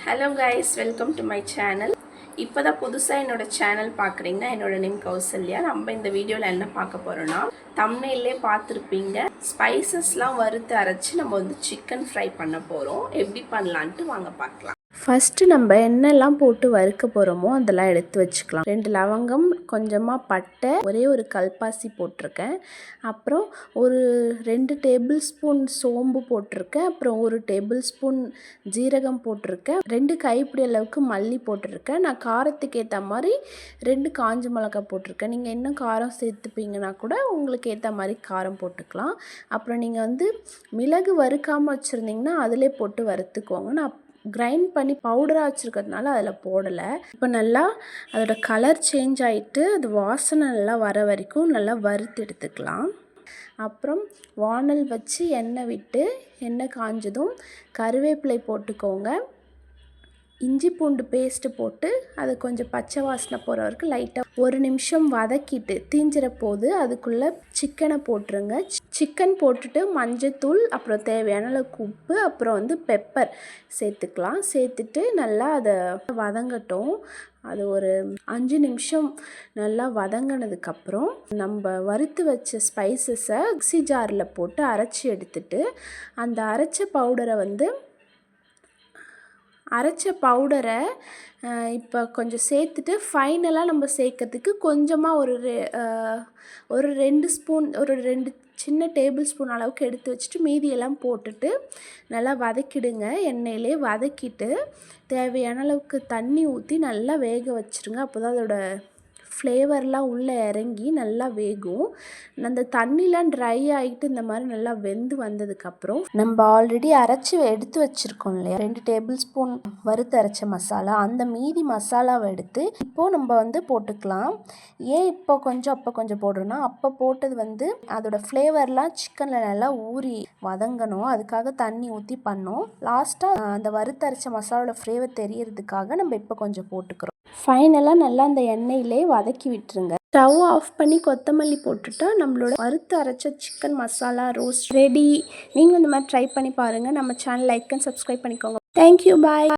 Hello guys, welcome to my channel. இப்போ தான் புதுசாக என்னோடய சேனல் பார்க்குறீங்கன்னா என்னோட நேம் கௌசல்யா. நம்ம இந்த வீடியோவில் என்ன பார்க்க போகிறோன்னா, தம்ப்நெயிலே பார்த்துருப்பீங்க, ஸ்பைசஸ்லாம் வறுத்து அரைச்சி நம்ம சிக்கன் ஃப்ரை பண்ண போகிறோம். எப்படி பண்ணலான்ட்டு வாங்க பார்க்கலாம். ஃபஸ்ட்டு நம்ம என்னெல்லாம் போட்டு வறுக்க போகிறோமோ அதெல்லாம் எடுத்து வச்சுக்கலாம். 2 லவங்கம், கொஞ்சமாக பட்டை, ஒரே ஒரு கல்பாசி போட்டிருக்கேன். அப்புறம் ஒரு 2 டேபிள் ஸ்பூன் சோம்பு போட்டிருக்கேன். அப்புறம் 1 டேபிள் ஸ்பூன் ஜீரகம் போட்டிருக்கேன். 2 கைப்பிடி அளவுக்கு மல்லி போட்டிருக்கேன். நான் காரத்துக்கு ஏற்ற மாதிரி 2 காஞ்ச மிளகாய் போட்டிருக்கேன். நீங்கள் இன்னும் காரம் சேர்த்துப்பீங்கன்னா கூட உங்களுக்கு ஏற்ற மாதிரி காரம் போட்டுக்கலாம். அப்புறம் நீங்கள் மிளகு வறுக்காமல் வச்சுருந்தீங்கன்னா அதிலே போட்டு வறுத்துக்கோங்க. நான் கிரைண்ட் பண்ணி பவுடராக வச்சுருக்கிறதுனால அதில் போடலை. இப்போ நல்லா அதோட கலர் சேஞ்ச் ஆகிட்டு அது வாசனை நல்லா வர வரைக்கும் நல்லா வறுத்து எடுத்துக்கலாம். அப்புறம் வானல் வச்சு எண்ணெய் விட்டு எண்ணெய் காஞ்சதும் கருவேப்பிலை போட்டுக்கோங்க. இஞ்சி பூண்டு பேஸ்ட்டு போட்டு அது கொஞ்சம் பச்சை வாசனை போகிற வரைக்கும் லைட்டாக 1 நிமிஷம் வதக்கிட்டு தீஞ்சிற போது அதுக்குள்ளே சிக்கனை போட்டுருங்க. சிக்கன் போட்டுட்டு மஞ்சத்தூள், அப்புறம் தேவையான அளவுக்கு உப்பு, அப்புறம் பெப்பர் சேர்த்துக்கலாம். சேர்த்துட்டு நல்லா அதை வதங்கட்டும். அது ஒரு 5 நிமிஷம் நல்லா வதங்கினதுக்கப்புறம் நம்ம வறுத்து வச்ச ஸ்பைசஸை மிக்ஸி ஜாரில் போட்டு அரைச்சி எடுத்துட்டு அந்த அரைச்ச பவுடரை இப்போ கொஞ்சம் சேர்த்துட்டு ஃபைனலாக நம்ம சேர்க்கறதுக்கு கொஞ்சமாக ஒரு 2 சின்ன டேபிள் ஸ்பூன் அளவுக்கு எடுத்து வச்சுட்டு மீதியெல்லாம் போட்டுட்டு நல்லா வதக்கிடுங்க. எண்ணெயிலே வதக்கிட்டு தேவையான அளவுக்கு தண்ணி ஊற்றி நல்லா வேக வச்சுருங்க. அப்போ தான் அதோட ஃப்ளேவர்லாம் உள்ளே இறங்கி நல்லா வேகும். அந்த தண்ணிலாம் ட்ரை ஆகிட்டு இந்த மாதிரி நல்லா வெந்து வந்ததுக்கப்புறம் நம்ம ஆல்ரெடி அரைச்சி எடுத்து வச்சுருக்கோம் இல்லையா, 2 டேபிள் ஸ்பூன் வறுத்து அரைச்ச மசாலா, அந்த மீதி மசாலாவை எடுத்து இப்போது நம்ம போட்டுக்கலாம். ஏன் இப்போ கொஞ்சம் அப்போ கொஞ்சம் போடுறோன்னா, அப்போ போட்டது அதோட ஃப்ளேவர்லாம் சிக்கனில் நல்லா ஊறி வதங்கணும். அதுக்காக தண்ணி ஊற்றி பண்ணோம். லாஸ்ட்டாக அந்த வறுத்து அரைச்ச மசாலோட ஃப்ளேவர் தெரியறதுக்காக நம்ம இப்போ கொஞ்சம் போட்டுக்கிறோம். ஃபைனலாக நல்லா அந்த எண்ணெயிலே வதக்கி விட்டுருங்க. ஸ்டவ் ஆஃப் பண்ணி கொத்தமல்லி போட்டுட்டா நம்மளோட வறுத்து அரைச்ச சிக்கன் மசாலா ரோஸ்ட் ரெடி. நீங்கள் இந்த மாதிரி ட்ரை பண்ணி பாருங்கள். நம்ம சேனல் லைக் அண்ட் சப்ஸ்கிரைப் பண்ணிக்கோங்க. தேங்க்யூ, பாய்.